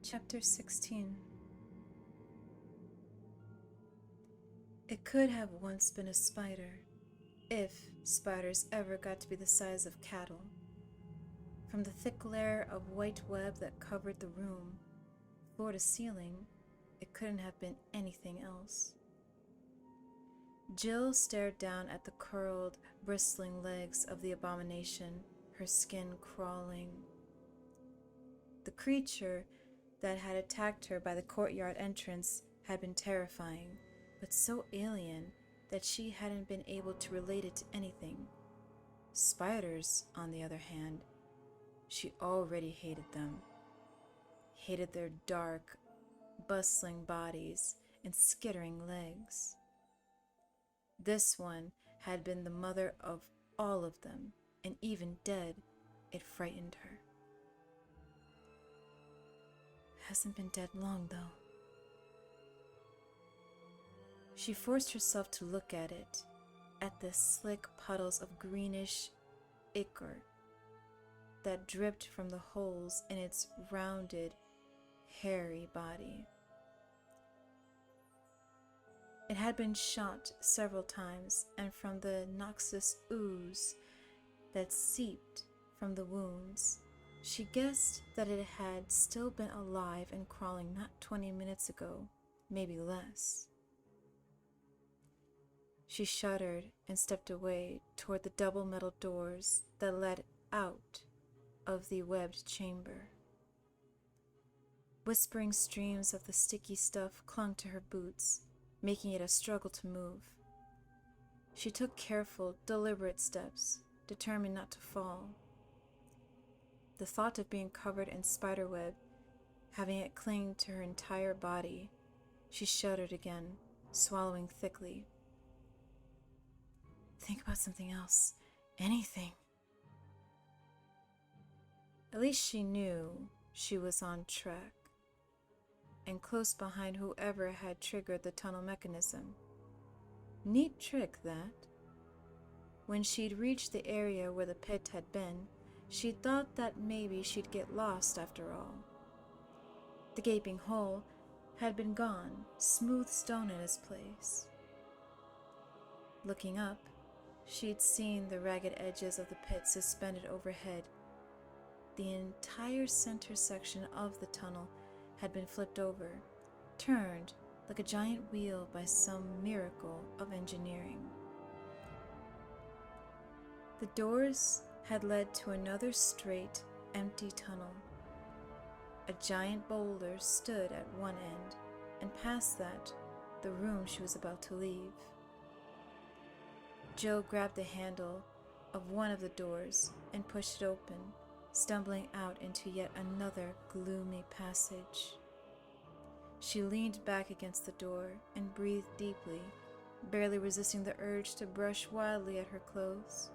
Chapter 16. It could have once been a spider, if spiders ever got to be the size of cattle. From the thick layer of white web that covered the room, floor to ceiling, it couldn't have been anything else. Jill stared down at the curled, bristling legs of the abomination, her skin crawling. The creature that had attacked her by the courtyard entrance had been terrifying, but so alien that she hadn't been able to relate it to anything. Spiders, on the other hand, she already hated them. Hated their dark, bustling bodies and skittering legs. This one had been the mother of all of them, and even dead, it frightened her. Hasn't been dead long, though. She forced herself to look at it, at the slick puddles of greenish ichor that dripped from the holes in its rounded, hairy body. It had been shot several times, and from the noxious ooze that seeped from the wounds, she guessed that it had still been alive and crawling not 20 minutes ago, maybe less. She shuddered and stepped away toward the double metal doors that led out of the webbed chamber. Whispering streams of the sticky stuff clung to her boots, making it a struggle to move. She took careful, deliberate steps, determined not to fall. The thought of being covered in spiderweb, having it cling to her entire body, she shuddered again, swallowing thickly. Think about something else. Anything. At least she knew she was on track, and close behind whoever had triggered the tunnel mechanism. Neat trick, that. When she'd reached the area where the pit had been, she thought that maybe she'd get lost after all. The gaping hole had been gone, smooth stone in its place. Looking up, she'd seen the ragged edges of the pit suspended overhead. The entire center section of the tunnel had been flipped over, turned like a giant wheel by some miracle of engineering. The doors had led to another straight, empty tunnel. A giant boulder stood at one end, and past that, the room she was about to leave. Jill grabbed the handle of one of the doors and pushed it open, stumbling out into yet another gloomy passage. She leaned back against the door and breathed deeply, barely resisting the urge to brush wildly at her clothes.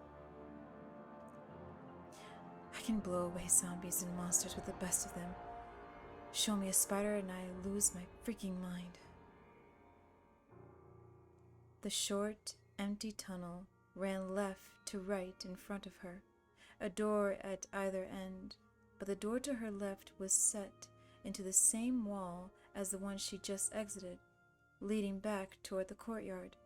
I can blow away zombies and monsters with the best of them. Show me a spider and I lose my freaking mind. The short, empty tunnel ran left to right in front of her, a door at either end, but the door to her left was set into the same wall as the one she just exited, leading back toward the courtyard.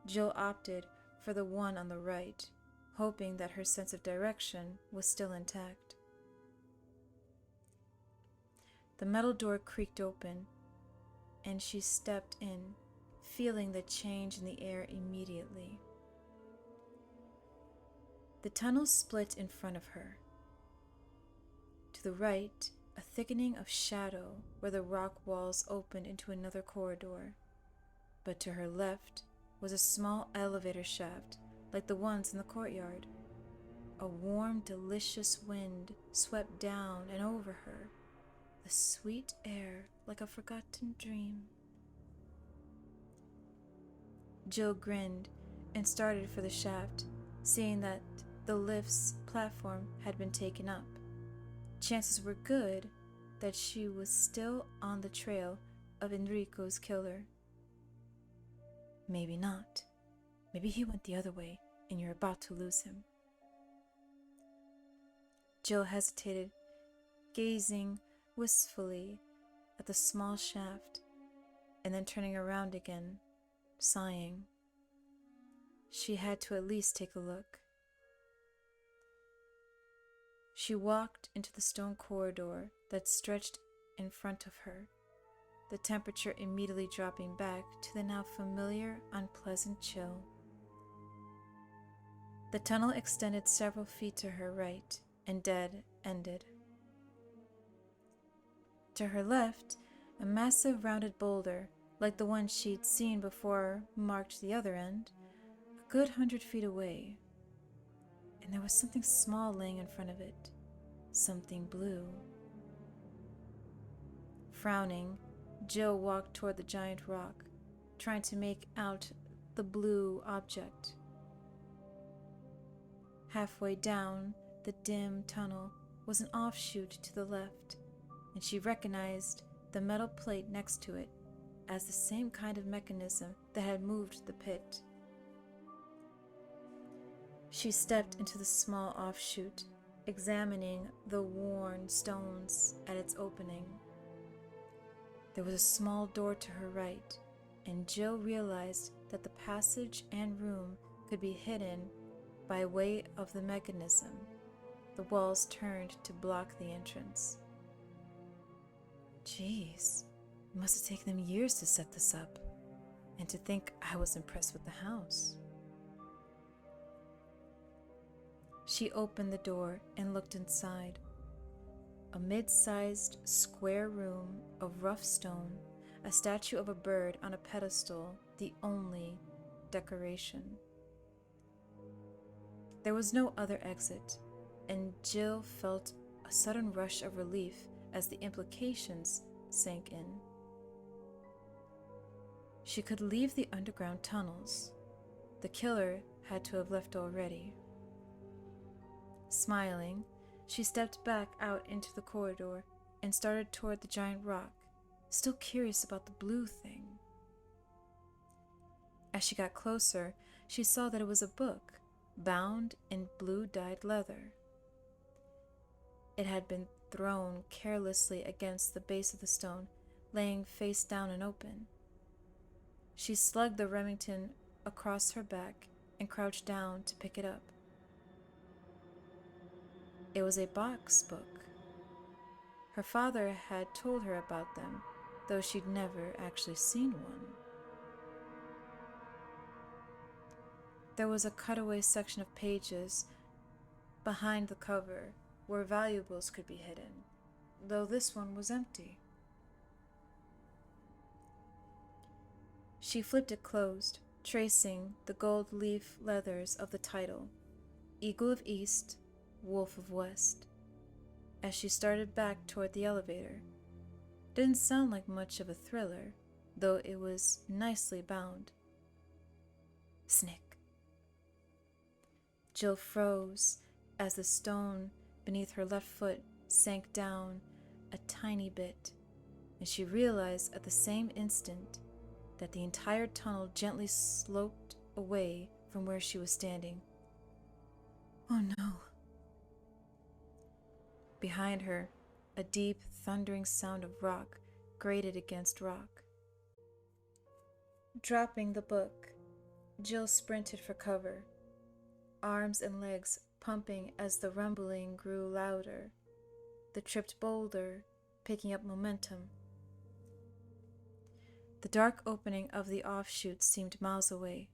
Jill opted for the one on the right, hoping that her sense of direction was still intact. The metal door creaked open, and she stepped in, feeling the change in the air immediately. The tunnel split in front of her. To the right, a thickening of shadow where the rock walls opened into another corridor, but to her left was a small elevator shaft like the ones in the courtyard. A warm, delicious wind swept down and over her, the sweet air like a forgotten dream. Jill grinned and started for the shaft, seeing that the lift's platform had been taken up. Chances were good that she was still on the trail of Enrico's killer. Maybe not. Maybe he went the other way and you're about to lose him. Jill hesitated, gazing wistfully at the small shaft and then turning around again, sighing. She had to at least take a look. She walked into the stone corridor that stretched in front of her, the temperature immediately dropping back to the now familiar, unpleasant chill. The tunnel extended several feet to her right and dead-ended. To her left, a massive rounded boulder, like the one she'd seen before, marked the other end, a good 100 feet away. And there was something small laying in front of it, something blue. Frowning, Jill walked toward the giant rock, trying to make out the blue object. Halfway down the dim tunnel was an offshoot to the left, and she recognized the metal plate next to it as the same kind of mechanism that had moved the pit. She stepped into the small offshoot, examining the worn stones at its opening. There was a small door to her right, and Jill realized that the passage and room could be hidden by way of the mechanism. The walls turned to block the entrance. Jeez, it must have taken them years to set this up, and to think I was impressed with the house. She opened the door and looked inside. A mid-sized square room of rough stone, a statue of a bird on a pedestal, the only decoration. There was no other exit, and Jill felt a sudden rush of relief as the implications sank in. She could leave the underground tunnels. The killer had to have left already. Smiling, she stepped back out into the corridor and started toward the giant rock, still curious about the blue thing. As she got closer, she saw that it was a book, bound in blue-dyed leather. It had been thrown carelessly against the base of the stone, laying face down and open. She slugged the Remington across her back and crouched down to pick it up. It was a box book. Her father had told her about them, though she'd never actually seen one. There was a cutaway section of pages behind the cover where valuables could be hidden, though this one was empty. She flipped it closed, tracing the gold leaf leathers of the title, Eagle of East, Wolf of West, as she started back toward the elevator. Didn't sound like much of a thriller, though it was nicely bound. Snick. Jill froze as the stone beneath her left foot sank down a tiny bit, and she realized at the same instant that the entire tunnel gently sloped away from where she was standing. Oh no. Behind her, a deep, thundering sound of rock grated against rock. Dropping the book, Jill sprinted for cover, arms and legs pumping as the rumbling grew louder, the tripped boulder picking up momentum. The dark opening of the offshoot seemed miles away.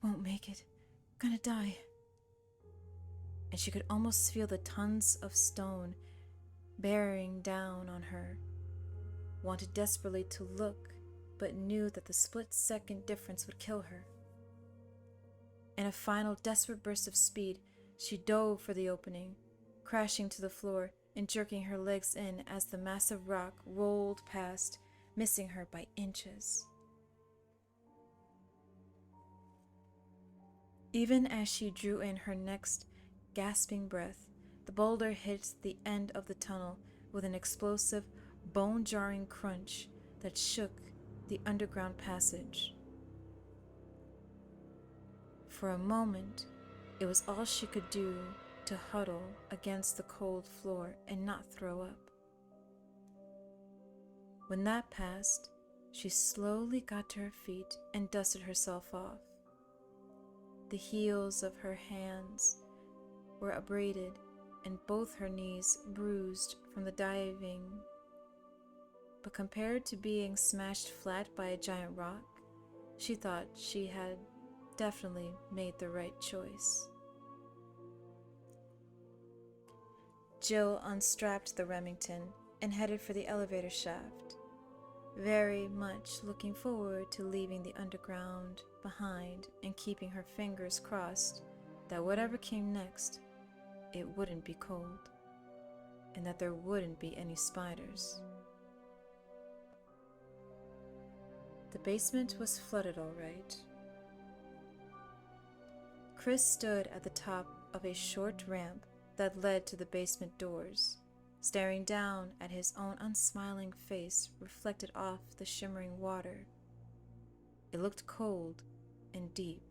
Won't make it. Gonna die. And she could almost feel the tons of stone bearing down on her. Wanted desperately to look, but knew that the split-second difference would kill her. In a final desperate burst of speed, she dove for the opening, crashing to the floor and jerking her legs in as the massive rock rolled past, missing her by inches. Even as she drew in her next gasping breath, the boulder hit the end of the tunnel with an explosive, bone-jarring crunch that shook the underground passage. For a moment, it was all she could do to huddle against the cold floor and not throw up. When that passed, she slowly got to her feet and dusted herself off. The heels of her hands were abraded and both her knees bruised from the diving, but compared to being smashed flat by a giant rock, she thought she had definitely made the right choice. Jill unstrapped the Remington and headed for the elevator shaft, very much looking forward to leaving the underground behind and keeping her fingers crossed that whatever came next, it wouldn't be cold, and that there wouldn't be any spiders. The basement was flooded all right. Chris stood at the top of a short ramp that led to the basement doors, staring down at his own unsmiling face reflected off the shimmering water. It looked cold and deep.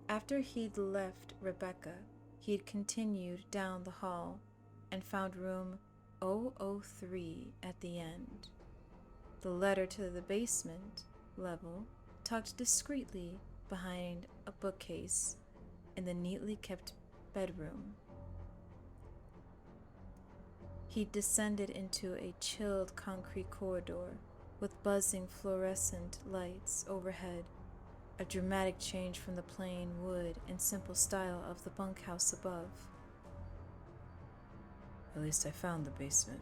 After he'd left Rebecca, he'd continued down the hall and found room 003 at the end. The letter to the basement level tucked discreetly behind a bookcase in the neatly kept bedroom. He descended into a chilled concrete corridor with buzzing fluorescent lights overhead, a dramatic change from the plain wood and simple style of the bunkhouse above. At least I found the basement.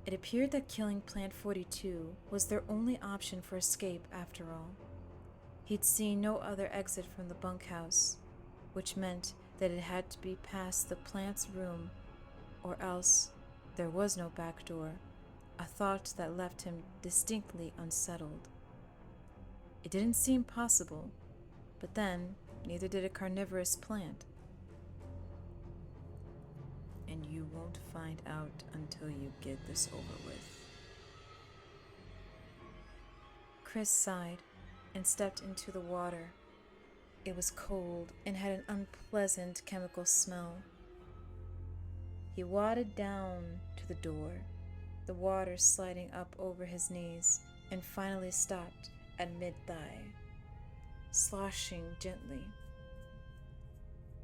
It appeared that killing Plant 42 was their only option for escape after all. He'd seen no other exit from the bunkhouse, which meant that it had to be past the plant's room, or else there was no back door, a thought that left him distinctly unsettled. It didn't seem possible, but then neither did a carnivorous plant. And you won't find out until you get this over with. Chris sighed and stepped into the water. It was cold and had an unpleasant chemical smell. He waded down to the door, the water sliding up over his knees, and finally stopped at mid-thigh, sloshing gently.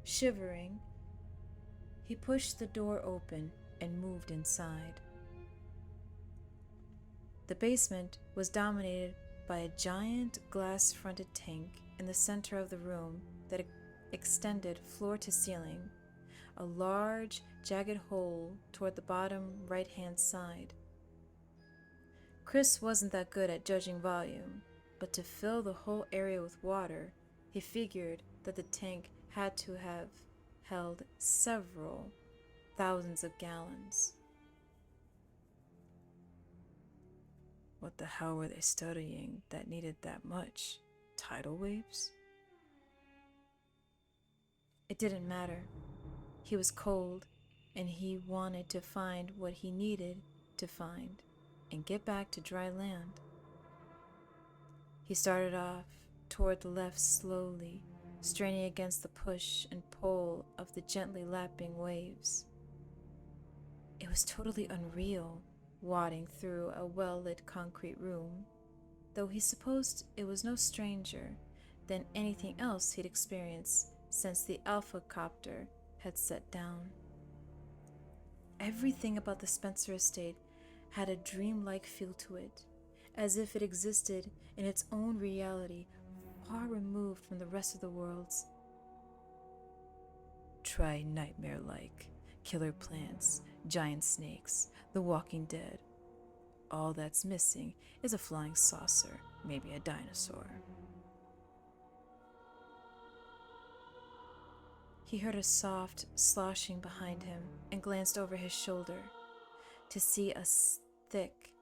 Shivering, he pushed the door open and moved inside. The basement was dominated by a giant glass-fronted tank in the center of the room that extended floor to ceiling, a large, jagged hole toward the bottom right-hand side. Chris wasn't that good at judging volume, but to fill the whole area with water, he figured that the tank had to have held several thousands of gallons. What the hell were they studying that needed that much? Tidal waves? It didn't matter. He was cold, and he wanted to find what he needed to find and get back to dry land. He started off toward the left slowly, straining against the push and pull of the gently lapping waves. It was totally unreal, wading through a well-lit concrete room, though he supposed it was no stranger than anything else he'd experienced since the Alpha copter had set down. Everything about the Spencer estate had a dreamlike feel to it, as if it existed in its own reality, far removed from the rest of the world's. Try nightmare-like, killer plants, giant snakes, the Walking Dead. All that's missing is a flying saucer, maybe a dinosaur. He heard a soft sloshing behind him and glanced over his shoulder to see a thick,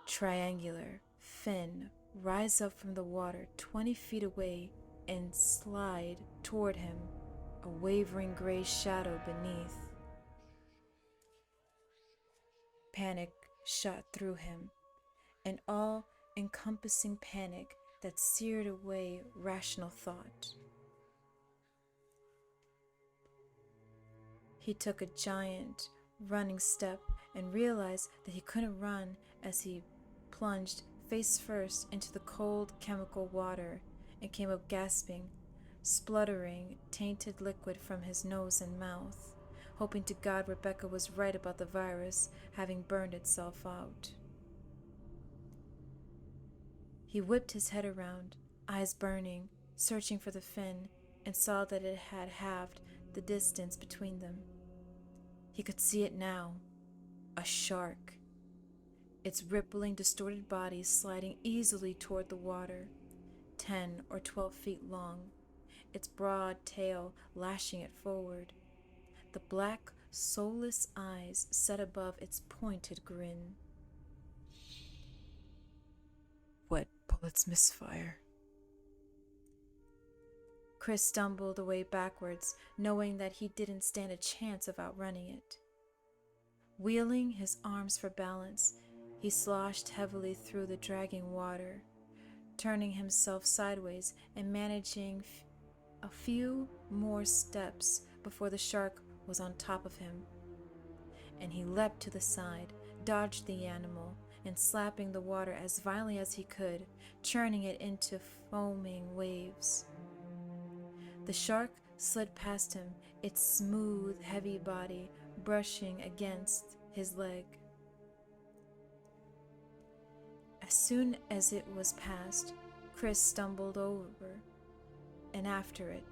triangular fin rise up from the water 20 feet away and slide toward him, a wavering gray shadow beneath. Panic shot through him, an all-encompassing panic that seared away rational thought. He took a giant running step and realized that he couldn't run as he plunged face first into the cold chemical water and came up gasping, spluttering tainted liquid from his nose and mouth, hoping to God Rebecca was right about the virus having burned itself out. He whipped his head around, eyes burning, searching for the fin, and saw that it had halved the distance between them. He could see it now. A shark. Its rippling, distorted body sliding easily toward the water, 10 or 12 feet long, its broad tail lashing it forward, the black, soulless eyes set above its pointed grin. Wet bullets misfire. Chris stumbled away backwards, knowing that he didn't stand a chance of outrunning it. Wheeling his arms for balance, he sloshed heavily through the dragging water, turning himself sideways and managing a few more steps before the shark was on top of him. And he leapt to the side, dodged the animal, and slapping the water as violently as he could, churning it into foaming waves. The shark slid past him, its smooth, heavy body brushing against his leg. As soon as it was past, Chris stumbled over and after it,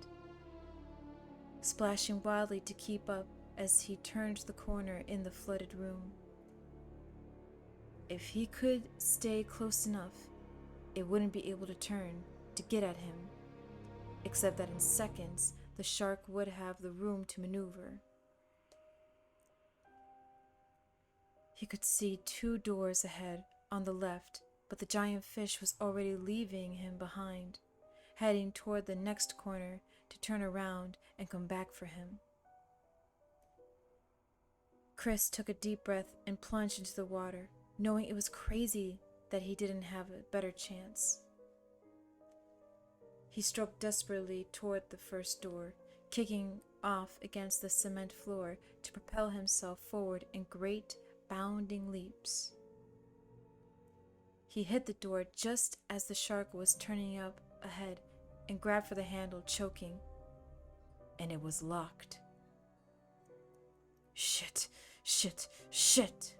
splashing wildly to keep up as he turned the corner in the flooded room. If he could stay close enough, it wouldn't be able to turn to get at him, except that in seconds the shark would have the room to maneuver. He could see 2 doors ahead on the left, but the giant fish was already leaving him behind, heading toward the next corner to turn around and come back for him. Chris took a deep breath and plunged into the water, knowing it was crazy that he didn't have a better chance. He stroked desperately toward the first door, kicking off against the cement floor to propel himself forward in great, bounding leaps. He hit the door just as the shark was turning up ahead and grabbed for the handle, choking, and it was locked. Shit, shit, shit!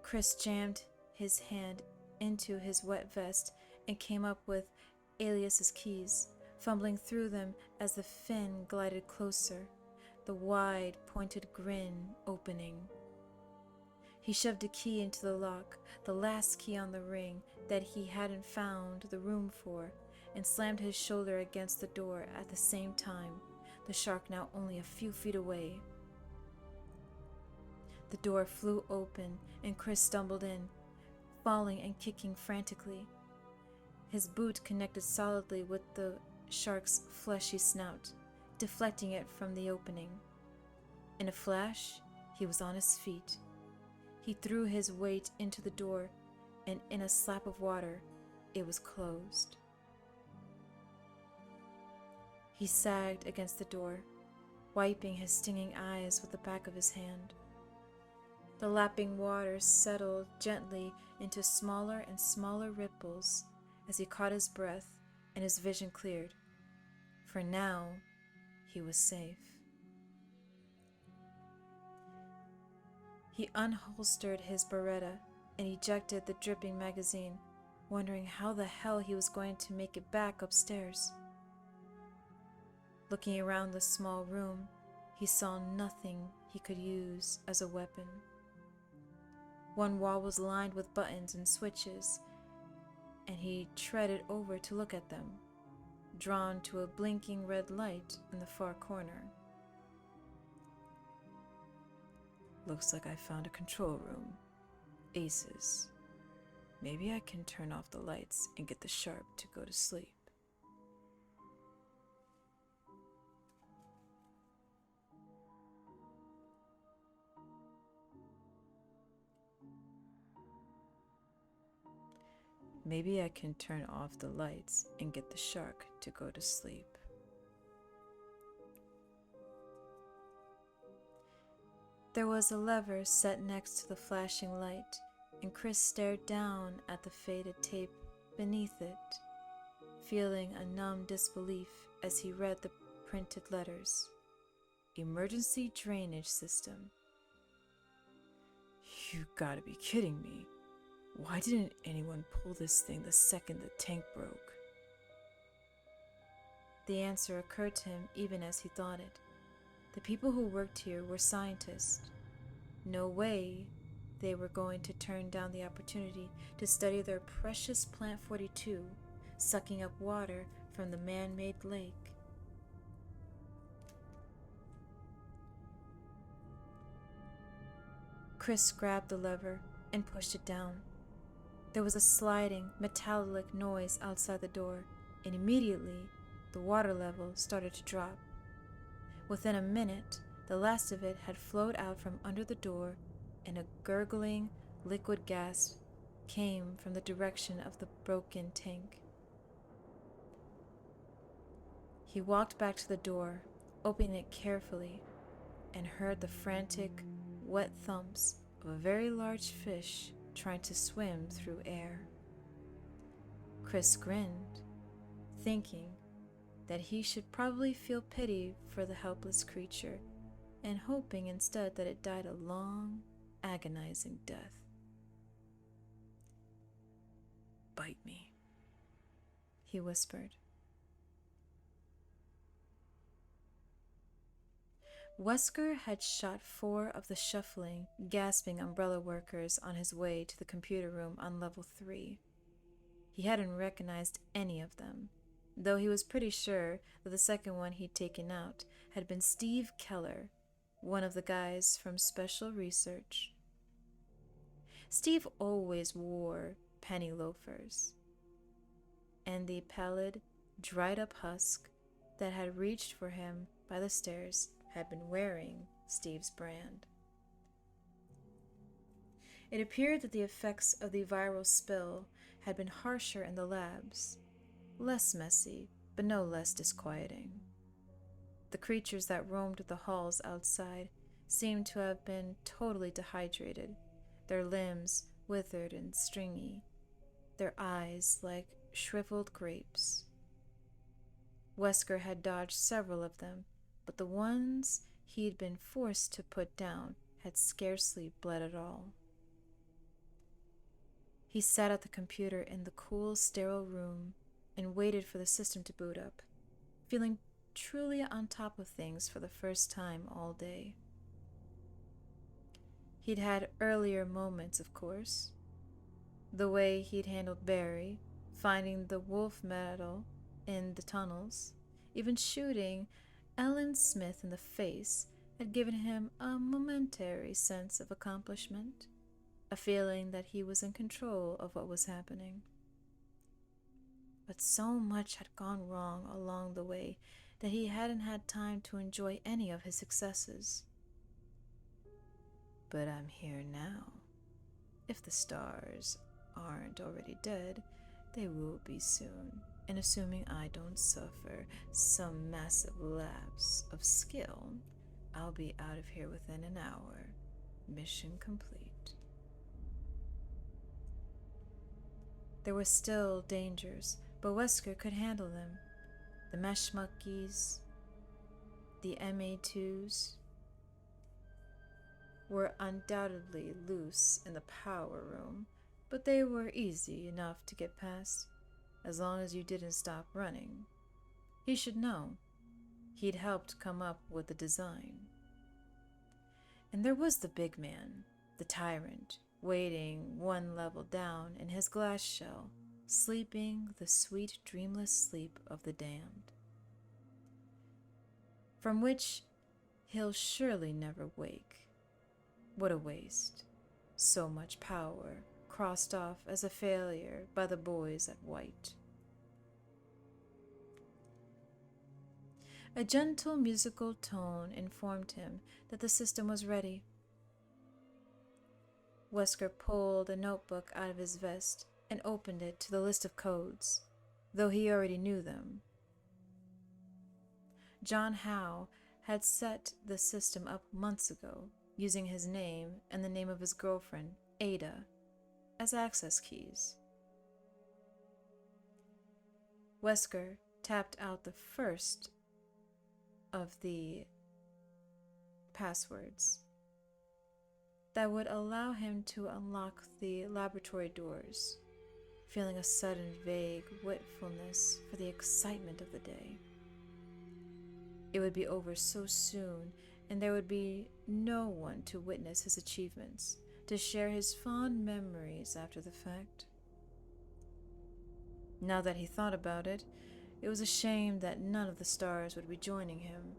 Chris jammed his hand into his wet vest and came up with Alias's keys, fumbling through them as the fin glided closer, the wide, pointed grin opening. He shoved a key into the lock, the last key on the ring that he hadn't found the room for, and slammed his shoulder against the door at the same time, the shark now only a few feet away. The door flew open and Chris stumbled in, falling and kicking frantically. His boot connected solidly with the shark's fleshy snout, deflecting it from the opening. In a flash, he was on his feet. He threw his weight into the door, and in a slap of water, it was closed. He sagged against the door, wiping his stinging eyes with the back of his hand. The lapping water settled gently into smaller and smaller ripples as he caught his breath and his vision cleared. For now, he was safe. He unholstered his Beretta and ejected the dripping magazine, wondering how the hell he was going to make it back upstairs. Looking around the small room, he saw nothing he could use as a weapon. One wall was lined with buttons and switches, and he treaded over to look at them, drawn to a blinking red light in the far corner. Looks like I found a control room. Aces. Maybe I can turn off the lights and get the shark to go to sleep. Maybe I can turn off the lights and get the shark to go to sleep. There was a lever set next to the flashing light, and Chris stared down at the faded tape beneath it, feeling a numb disbelief as he read the printed letters. Emergency drainage system. You gotta be kidding me. Why didn't anyone pull this thing the second the tank broke? The answer occurred to him even as he thought it. The people who worked here were scientists. No way they were going to turn down the opportunity to study their precious Plant 42, sucking up water from the man-made lake. Chris grabbed the lever and pushed it down. There was a sliding, metallic noise outside the door, and immediately the water level started to drop. Within a minute, the last of it had flowed out from under the door, and a gurgling liquid gas came from the direction of the broken tank. He walked back to the door, opening it carefully, and heard the frantic, wet thumps of a very large fish trying to swim through air. Chris grinned, thinking that he should probably feel pity for the helpless creature, and hoping instead that it died a long, agonizing death. "Bite me," he whispered. Wesker had shot 4 of the shuffling, gasping umbrella workers on his way to the computer room on level 3. He hadn't recognized any of them, though he was pretty sure that the second one he'd taken out had been Steve Keller, one of the guys from Special Research. Steve always wore penny loafers, and the pallid, dried-up husk that had reached for him by the stairs had been wearing Steve's brand. It appeared that the effects of the viral spill had been harsher in the labs, less messy, but no less disquieting. The creatures that roamed the halls outside seemed to have been totally dehydrated, their limbs withered and stringy, their eyes like shriveled grapes. Wesker had dodged several of them, but the ones he'd been forced to put down had scarcely bled at all. He sat at the computer in the cool, sterile room and waited for the system to boot up, feeling truly on top of things for the first time all day. He'd had earlier moments, of course. The way he'd handled Barry, finding the wolf medal in the tunnels, even shooting Ellen Smith in the face had given him a momentary sense of accomplishment, a feeling that he was in control of what was happening. But so much had gone wrong along the way that he hadn't had time to enjoy any of his successes. But I'm here now. If the stars aren't already dead, they will be soon. And assuming I don't suffer some massive lapse of skill, I'll be out of here within an hour. Mission complete. There were still dangers, but Wesker could handle them. The mashmuckies, the MA2s, were undoubtedly loose in the power room, but they were easy enough to get past. As long as you didn't stop running. He should know. He'd helped come up with the design. And there was the big man, the tyrant, waiting 1 level down in his glass shell, sleeping the sweet, dreamless sleep of the damned, from which he'll surely never wake. What a waste. So much power crossed off as a failure by the boys at White. A gentle musical tone informed him that the system was ready. Wesker pulled a notebook out of his vest and opened it to the list of codes, though he already knew them. John Howe had set the system up months ago, using his name and the name of his girlfriend, Ada, as access keys. Wesker tapped out the first of the passwords that would allow him to unlock the laboratory doors, feeling a sudden vague wistfulness for the excitement of the day. It would be over so soon, and there would be no one to witness his achievements, to share his fond memories after the fact. Now that he thought about it, it was a shame that none of the stars would be joining him.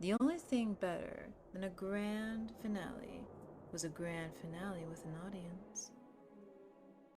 The only thing better than a grand finale was a grand finale with an audience.